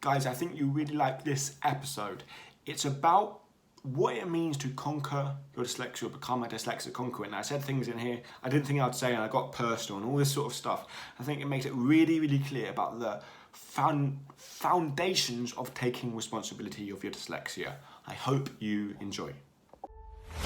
Guys, I think you really like this episode. It's about what it means to conquer your dyslexia or become a dyslexic conqueror. And I said things in here I didn't think I'd say, and I got personal and all this sort of stuff. I think it makes it really, really clear about the foundations of taking responsibility of your dyslexia. I hope you enjoy.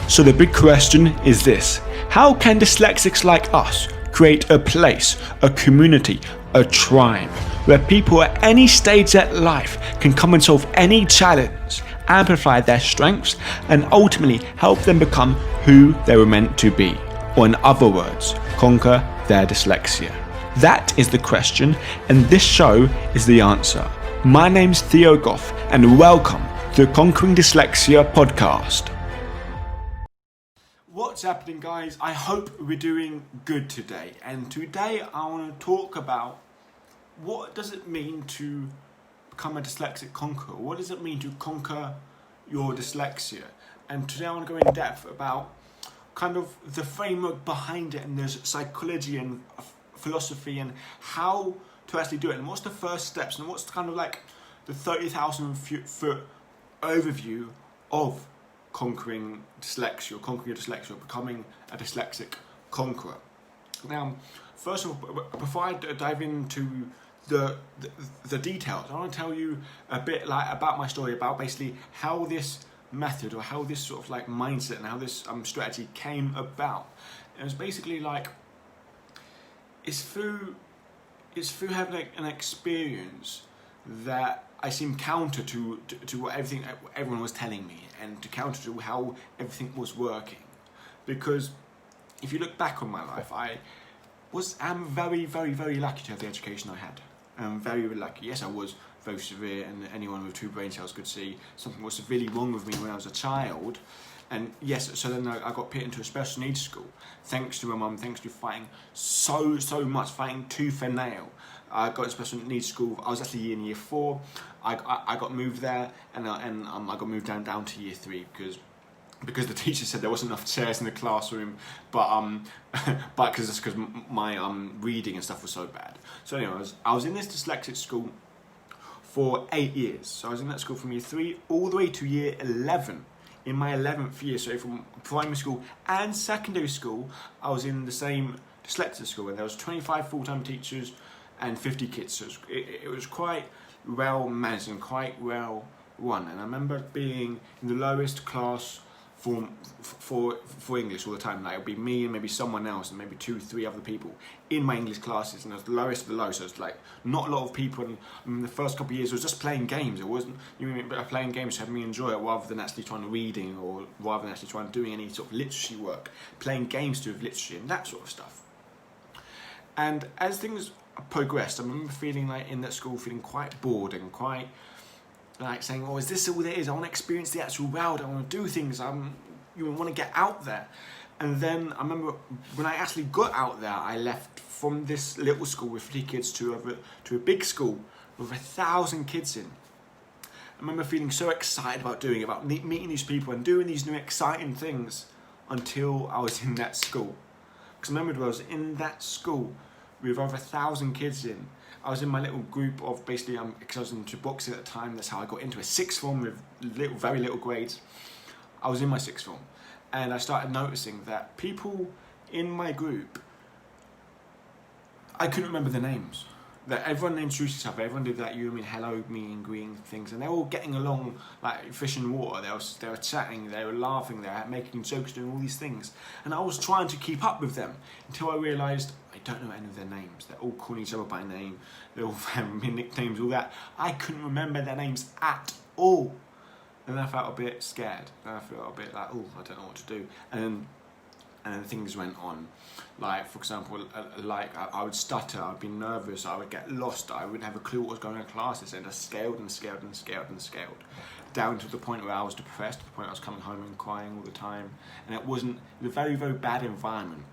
So the big question is this: how can dyslexics like us create a place, a community, a tribe where people at any stage of life can come and solve any challenge, amplify their strengths, and ultimately help them become who they were meant to be, or in other words, conquer their dyslexia? That is the question, and this show is the answer. My name's Theo Goff, and welcome to the Conquering Dyslexia podcast. What's happening, guys? I hope we're doing good today. And today I want to talk about what does it mean to become a dyslexic conqueror? What does it mean to conquer your dyslexia? And today I want to go in depth about kind of the framework behind it, and there's psychology and philosophy and how to actually do it, and what's the first steps, and what's kind of like the 30,000 foot overview of conquering dyslexia, or becoming a dyslexic conqueror. Now, first of all, before I dive into the details, I want to tell you a bit about my story, about basically how this method or how this sort of like mindset and how this strategy came about. It was basically like it's through having an experience that I seem counter to what everyone was telling me, and to counter to how everything was working. Because if you look back on my life, I'm very, very, very lucky to have the education I had. I'm very, very lucky. Yes, I was very severe, and anyone with 2 brain cells could see something was severely wrong with me when I was a child. And yes, so then I got put into a special needs school, thanks to my mum, thanks to fighting so much, fighting tooth and nail. I got a special needs school. I was actually in year 4. I got moved there, and I got moved down to year 3 because the teacher said there wasn't enough chairs in the classroom, but because my reading and stuff was so bad. So anyway, I was in this dyslexic school for 8 years. So I was in that school from year 3 all the way to year 11. In my 11th year, so from primary school and secondary school, I was in the same dyslexia school, and there was 25 full-time teachers and 50 kids. So it was quite well managed and quite well run. And I remember being in the lowest class for English all the time. Like, it would be me and maybe someone else and maybe 2-3 other people in my English classes, and I was the lowest of the low. So it's like not a lot of people. And in the first couple of years, it was just playing games. It wasn't playing games to have me enjoy it, rather than actually trying to reading, or rather than actually trying to doing any sort of literacy work. Playing games to do with literacy and that sort of stuff. And as things progressed, I remember feeling like in that school, feeling quite bored and quite like saying, "Oh, is this all there is? I want to experience the actual world. I want to do things. You want to get out there." And then I remember when I actually got out there, I left from this little school with 3 kids to a big school with 1,000 kids in. I remember feeling so excited about meeting these people and doing these new exciting things until I was in that school. Because I remember I was in that school with over 1,000 kids in. I was in my little group of basically, because I was into boxing at the time, that's how I got into a 6th form with very little grades. I was in my 6th form, and I started noticing that people in my group, I couldn't remember their names. That everyone introduced each other, everyone did that you, me, hello, me, and green things, and they're all getting along like fish in water. They were chatting, they were laughing, they were making jokes, doing all these things, and I was trying to keep up with them until I realised I don't know any of their names. They're all calling each other by name, they all have nicknames, all that. I couldn't remember their names at all, and I felt a bit scared. And I felt a bit like, oh, I don't know what to do, and then things went on. Like, for example, I would stutter, I'd be nervous, I would get lost, I wouldn't have a clue what was going on in classes, and I scaled, down to the point where I was depressed, to the point where I was coming home and crying all the time, and it was a very, very bad environment.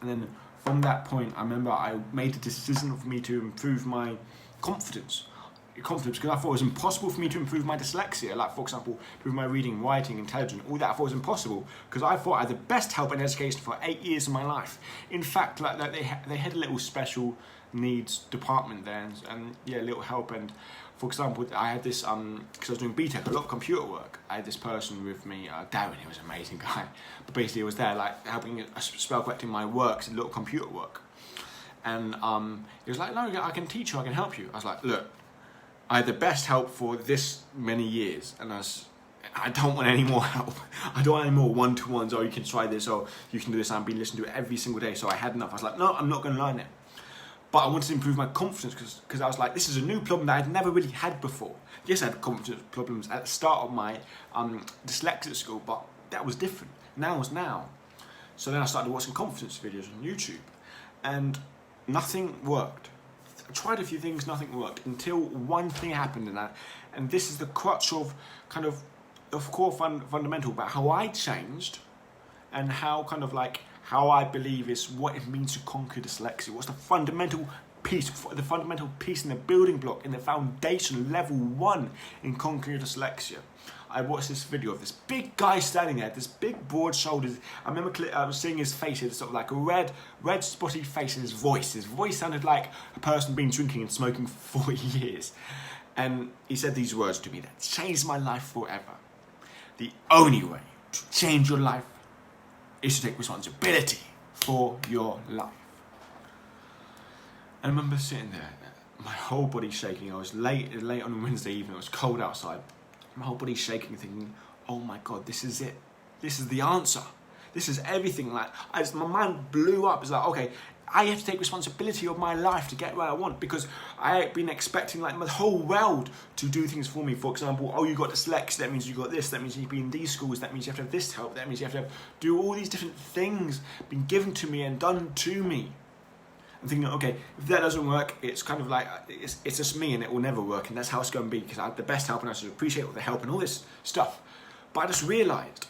And then from that point, I remember I made a decision for me to improve my confidence, because I thought it was impossible for me to improve my dyslexia, like, for example, improve my reading, writing, intelligence, all that. I thought it was impossible, because I thought I had the best help in education for 8 years of my life. In fact, like they had a little special needs department there, and little help, and for example, I had this, because I was doing BTEC, a lot of computer work. I had this person with me, Darren, he was an amazing guy. But basically, he was there, like, helping, spell correcting my works, a little computer work. And he was like, no, I can teach you, I can help you. I was like, look, I had the best help for this many years, and I don't want any more help. I don't want any more one-to-ones, or you can try this, or you can do this. I've been listening to it every single day, so I had enough. I was like, no, I'm not going to learn it. But I wanted to improve my confidence because I was like, this is a new problem that I'd never really had before. Yes, I had confidence problems at the start of my dyslexia school, but that was different. Now was now. So then I started watching confidence videos on YouTube, and nothing worked. I tried a few things, nothing worked, until one thing happened, and this is the crutch of kind of core fundamental about how I changed, and how kind of like how I believe is what it means to conquer dyslexia. What's the fundamental piece in the building block, in the foundation, level 1 in conquering dyslexia. I watched this video of this big guy standing there, this big broad shoulders. I remember seeing his face, it's sort of like a red spotty face, and his voice sounded like a person been drinking and smoking for 40 years. And he said these words to me that changed my life forever. The only way to change your life is to take responsibility for your life. And I remember sitting there, my whole body shaking. I was late on a Wednesday evening, it was cold outside. My whole body's shaking, thinking, oh my God, this is it. This is the answer. This is everything. Like, my mind blew up. It's like, okay, I have to take responsibility of my life to get where I want, because I had been expecting like the whole world to do things for me. For example, oh, you got dyslexia, that means you got this, that means you be in these schools, that means you have to have this help, that means you have to do all these different things being given to me and done to me. I'm thinking, okay, if that doesn't work, it's kind of like, it's just me and it will never work, and that's how it's going to be, because I have the best help and I should appreciate all the help and all this stuff. But I just realised,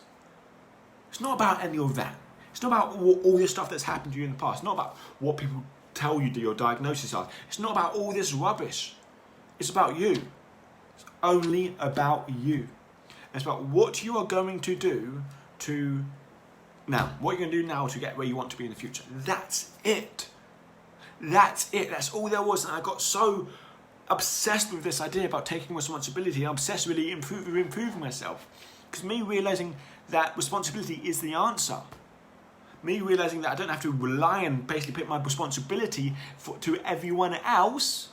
it's not about any of that. It's not about all this stuff that's happened to you in the past. It's not about what people tell you that your diagnosis are. It's not about all this rubbish. It's about you. It's only about you. It's about what you are going to do what you're going to do now to get where you want to be in the future. That's it. That's it. That's all there was. And I got so obsessed with this idea about taking responsibility. I'm obsessed with really improving myself. Because me realising that responsibility is the answer. Me realising that I don't have to rely and basically put my responsibility to everyone else.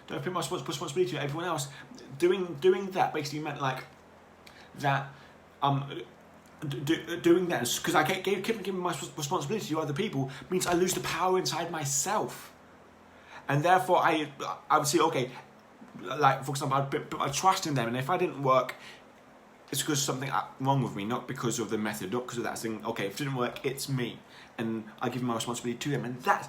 Don't put my responsibility to everyone else. Doing that basically meant like that. Doing that, because I keep giving my responsibility to other people, means I lose the power inside myself, and therefore I would say, okay, like for example, I'd put my trust in them, and if I didn't work, it's because something wrong with me, not because of the method, not because of that thing. Okay, if it didn't work, it's me, and I give my responsibility to them, and that's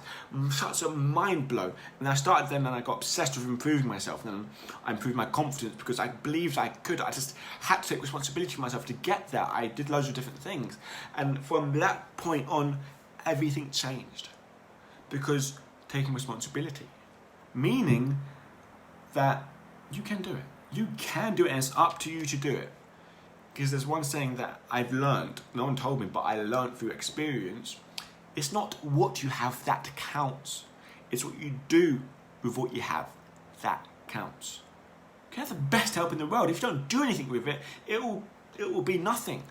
such a mind blow. And I started then, and I got obsessed with improving myself, and then I improved my confidence because I believed I could. I just had to take responsibility for myself to get there. I did loads of different things, and from that point on, everything changed, because taking responsibility, meaning that you can do it. You can do it, and it's up to you to do it. Because there's one saying that I've learned, no one told me, but I learned through experience. It's not what you have that counts. It's what you do with what you have that counts. You can have the best help in the world. If you don't do anything with it, it will be nothing.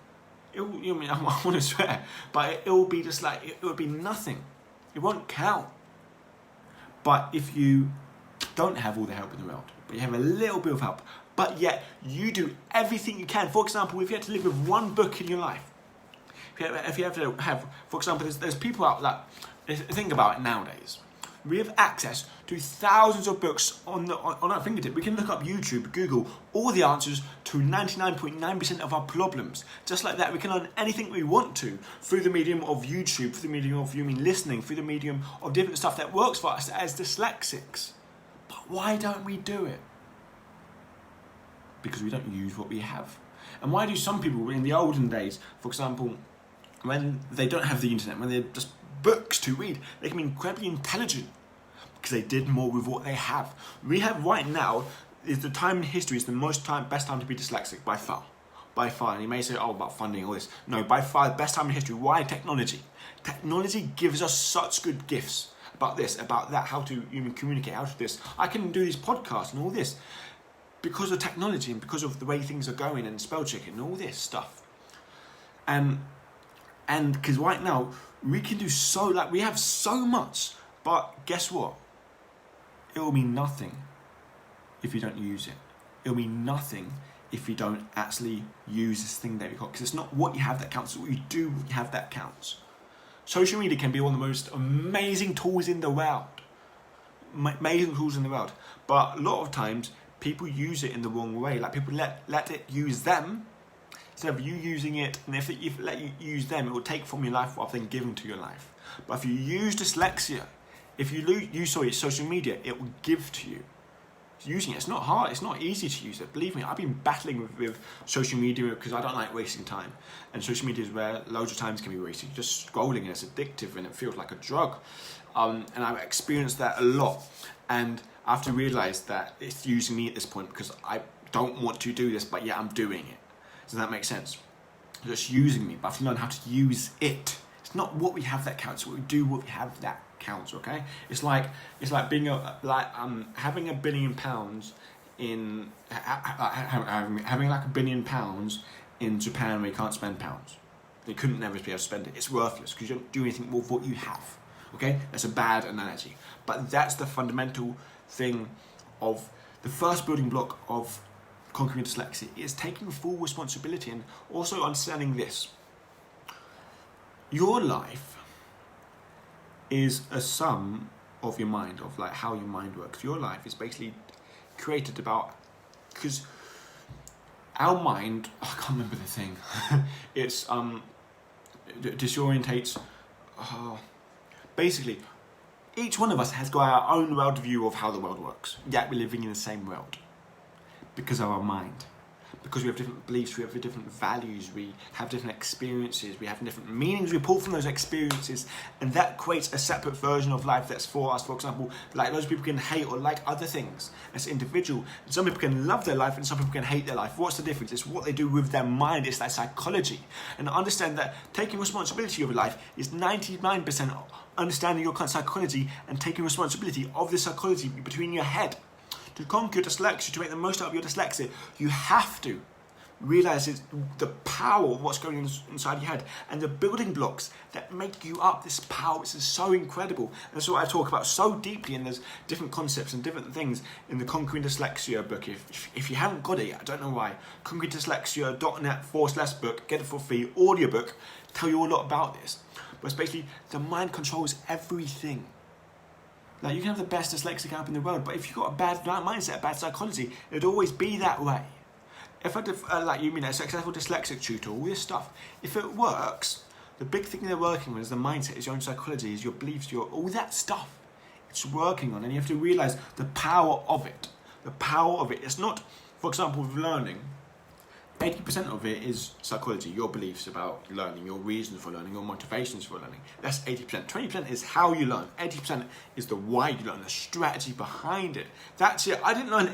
I want to swear, but it will be just like, it will be nothing. It won't count. But if you don't have all the help in the world, but you have a little bit of help, but yet you do everything you can. For example, if you had to live with one book in your life, if you have to have, for example, there's people out that, think about it nowadays. We have access to thousands of books on our fingertip. We can look up YouTube, Google, all the answers to 99.9% of our problems. Just like that, we can learn anything we want to through the medium of YouTube, through the medium of listening, through the medium of different stuff that works for us as dyslexics. But why don't we do it? Because we don't use what we have. And why do some people in the olden days, for example, when they don't have the internet, when they're just books to read, they can be incredibly intelligent because they did more with what they have. We have right now, is the time in history is the best time to be dyslexic by far. By far. And you may say, oh, about funding, all this. No, by far the best time in history. Why? Technology. Technology gives us such good gifts about this, about that, how to even communicate, how to this. I can do these podcasts and all this. because of technology and because of the way things are going and spell checking and all this stuff. And because right now we can do so, like, we have so much, but guess what? It will mean nothing if you don't use it. It will mean nothing if you don't actually use this thing that you got, because it's not what you have that counts, it's what you do when you have that counts. Social media can be one of the most amazing tools in the world. Amazing tools in the world. But a lot of times, people use it in the wrong way. Like, people let it use them, instead of you using it, and if it let you use them, it will take from your life rather than giving to your life. But if you use dyslexia, if you use social media, it will give to you. Using it, it's not hard, it's not easy to use it. Believe me, I've been battling with social media because I don't like wasting time. And social media is where loads of times can be wasted. Just scrolling, and it's addictive and it feels like a drug. And I've experienced that a lot. And I have to realise that it's using me at this point because I don't want to do this, but yeah, I'm doing it. Does that make sense? It's using me, but I have to learn how to use it. It's not what we have that counts, what we do, what we have that counts. Okay, it's like being having £1 billion in having like £1 billion in Japan where you can't spend pounds. You couldn't never be able to spend it. It's worthless because you don't do anything with what you have. Okay, that's a bad analogy, but that's the fundamental thing of the first building block of conquering dyslexia is taking full responsibility and also understanding this. Your life is a sum of your mind, of like how your mind works. Your life is basically created about, because our mind, I can't remember the thing, it's disorientates, basically each one of us has got our own world view of how the world works, yet we're living in the same world because of our mind. Because we have different beliefs, we have different values, we have different experiences, we have different meanings we pull from those experiences, and that creates a separate version of life that's for us. For example, like those people can hate or like other things as individual, and some people can love their life and some people can hate their life. What's the difference? It's what they do with their mind, it's their psychology. And understand that taking responsibility of your life is 99% understanding your psychology and taking responsibility of the psychology between your head. To conquer dyslexia, to make the most out of your dyslexia, you have to realise the power of what's going on inside your head and the building blocks that make you up. This power, this is so incredible. And that's what I talk about so deeply, and there's different concepts and different things in the Conquering Dyslexia book. If you haven't got it yet, I don't know why, conqueringdyslexia.net/book, get it for free, audiobook, tell you a lot about this. But it's basically the mind controls everything. Like, you can have the best dyslexic app in the world, but if you've got a bad mindset, a bad psychology, it'd always be that way. If a successful dyslexic tutor, all this stuff, if it works, the big thing they're working on is the mindset, is your own psychology, is your beliefs, all that stuff. It's working on, and you have to realise the power of it. The power of it. It's not, for example, with learning, 80% of it is psychology, your beliefs about learning, your reasons for learning, your motivations for learning. That's 80%. 20% is how you learn. 80% is the why you learn, the strategy behind it. That's it. I didn't learn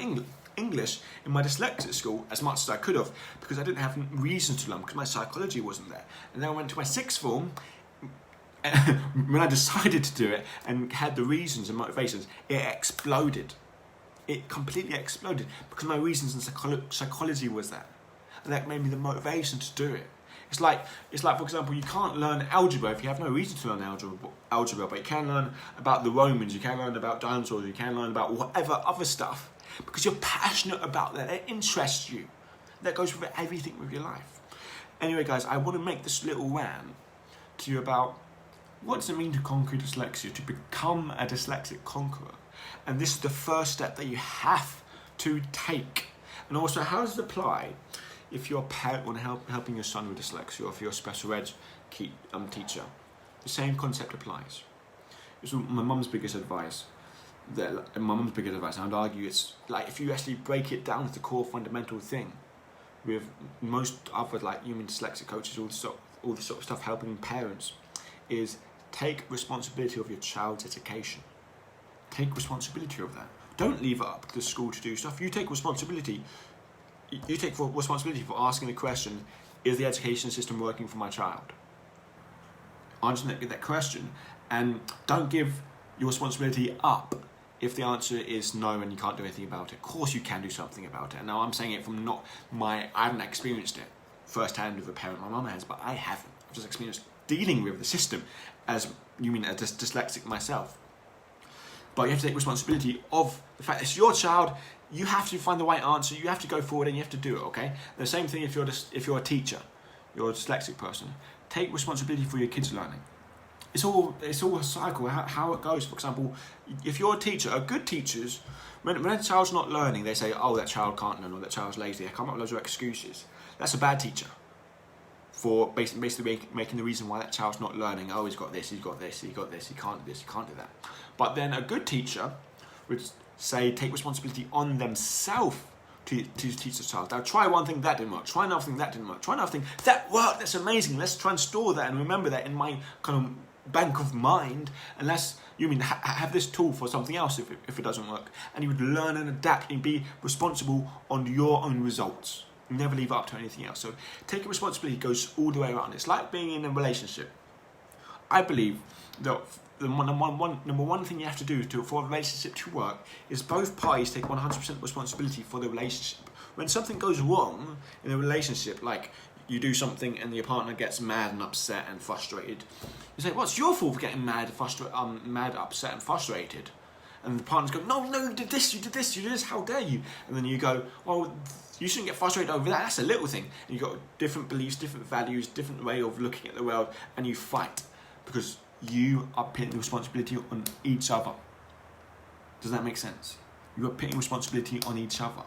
English in my dyslexic school as much as I could have because I didn't have reasons to learn, because my psychology wasn't there. And then I went to my sixth form, when I decided to do it and had the reasons and motivations, it exploded. It completely exploded because my reasons and psychology was there. And that made me the motivation to do it. It's like, for example, you can't learn algebra if you have no reason to learn algebra, but you can learn about the Romans, you can learn about dinosaurs, you can learn about whatever other stuff, because you're passionate about that, it interests you. That goes with everything with your life. Anyway, guys, I want to make this little rant to you about what does it mean to conquer dyslexia, to become a dyslexic conqueror. And this is the first step that you have to take. And also, how does it apply if you're a parent on helping your son with dyslexia, or if you're a special ed teacher? The same concept applies. It's my mum's biggest advice. I would argue it's like, if you actually break it down to the core fundamental thing, with most other human dyslexic coaches, all this sort of stuff helping parents, is take responsibility of your child's education. Take responsibility of that. Don't leave it up to the school to do stuff. You take responsibility. You take responsibility for asking the question, is the education system working for my child? Answer that question, and don't give your responsibility up if the answer is no and you can't do anything about it, of course you can do something about it. And now I'm saying it from I haven't experienced it firsthand with a parent. My mum has, but I haven't. I've just experienced dealing with the system as dyslexic myself. But you have to take responsibility of the fact it's your child. You have to find the right answer. You have to go forward and you have to do it. Okay. And the same thing if you're a teacher, you're a dyslexic person. Take responsibility for your kids' learning. It's all a cycle. How it goes. For example, if you're a teacher, good teachers, when a child's not learning, they say, "Oh, that child can't learn," or "That child's lazy." They come up with loads of excuses. That's a bad teacher. For basically making the reason why that child's not learning. Oh, he's got this, he can't do this, he can't do that. But then a good teacher would say, take responsibility on themselves to teach the child. Now try one thing, that didn't work. Try another thing, that didn't work. Try another thing, that worked, that's amazing. Let's try and store that and remember that in my kind of bank of mind. And let's have this tool for something else if it doesn't work. And you would learn and adapt and be responsible on your own results. Never leave it up to anything else. So taking responsibility goes all the way around. It's like being in a relationship. I believe that the number one thing you have to do for a relationship to work is both parties take 100% responsibility for the relationship. When something goes wrong in a relationship, like you do something and your partner gets mad and upset and frustrated, you say, "What's your fault for getting mad, upset and frustrated?" And the partners go, no, you did this, how dare you? And then you go, well, you shouldn't get frustrated over that, that's a little thing. And you've got different beliefs, different values, different way of looking at the world, and you fight because you are putting the responsibility on each other. Does that make sense? You are putting responsibility on each other.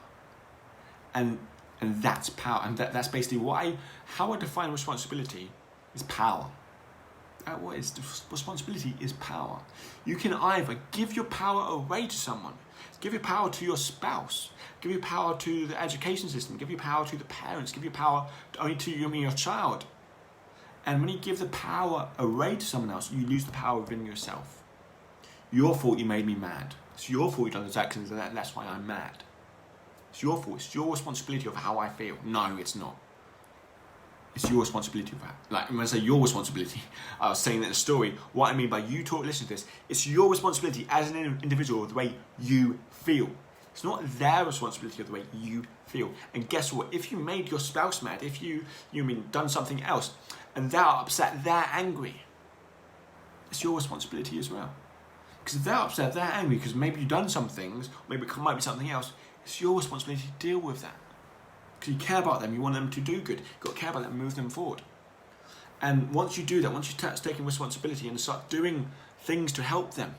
And that's power. And that's basically how I define responsibility is power. What is responsibility is power. You can either give your power away to someone, give your power to your spouse, give your power to the education system, give your power to the parents, give your power only to your child. And when you give the power away to someone else, you lose the power within yourself. Your fault you made me mad. It's your fault you done this actions, and that's why I'm mad. It's your fault. It's your responsibility of how I feel. No, it's not. It's your responsibility of that. Like, when I say your responsibility, I was saying that in the story, what I mean by listen to this, it's your responsibility as an individual of the way you feel. It's not their responsibility of the way you feel. And guess what? If you made your spouse mad, if you done something else, and they're upset, they're angry, it's your responsibility as well. Because if they're upset, they're angry, because maybe you've done some things, maybe it might be something else, it's your responsibility to deal with that. Because you care about them, you want them to do good. You've got to care about them and move them forward. And once you do that, once you start taking responsibility and start doing things to help them,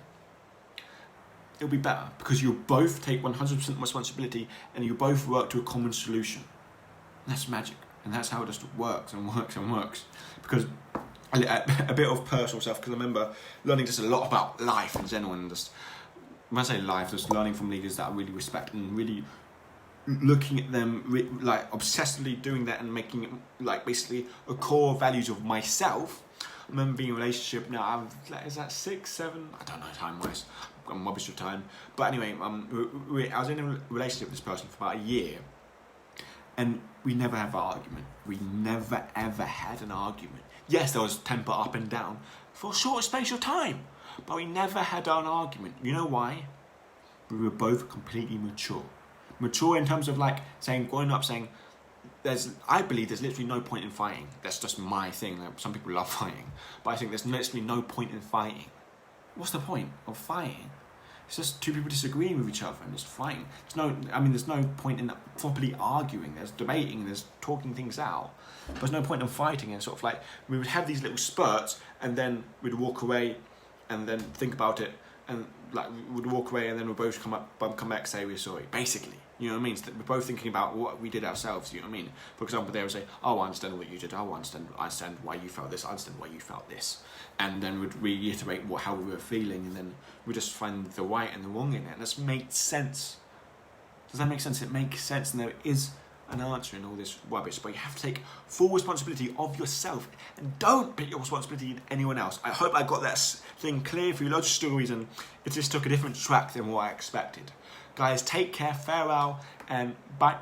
it'll be better because you both take 100% responsibility and you both work to a common solution. And that's magic. And that's how it just works and works and works. Because a bit of personal stuff, because I remember learning just a lot about life in general. And just, when I say life, just learning from leaders that I really respect and really looking at them, like obsessively doing that and making it like basically a core values of myself. I remember being in a relationship now, is that 6, 7? I don't know time-wise. I'm rubbish with time. But anyway, I was in a relationship with this person for about a year. And we never had an argument. We never ever had an argument. Yes, there was temper up and down for a short space of time. But we never had an argument. You know why? We were both completely mature. Mature in terms of like growing up saying, I believe there's literally no point in fighting. That's just my thing. Like, some people love fighting. But I think there's literally no point in fighting. What's the point of fighting? It's just two people disagreeing with each other and just fighting. There's no point in properly arguing. There's debating, there's talking things out. But there's no point in fighting. And sort of like, we would have these little spurts and then we'd walk away and then think about it. And like we'd walk away and then we'd both come back, say we're sorry. Basically, you know what I mean? So we're both thinking about what we did ourselves. You know what I mean? For example, they would say, "Oh, I understand what you did. Oh, I understand why you felt this. I understand why you felt this." And then we'd reiterate how we were feeling, and then we just find the right and the wrong in it. And this makes sense. Does that make sense? It makes sense, and there is an answer in all this rubbish, but you have to take full responsibility of yourself and don't put your responsibility in anyone else. I hope I got that thing clear for you, loads of stories, and it just took a different track than what I expected. Guys, take care, farewell, and bye.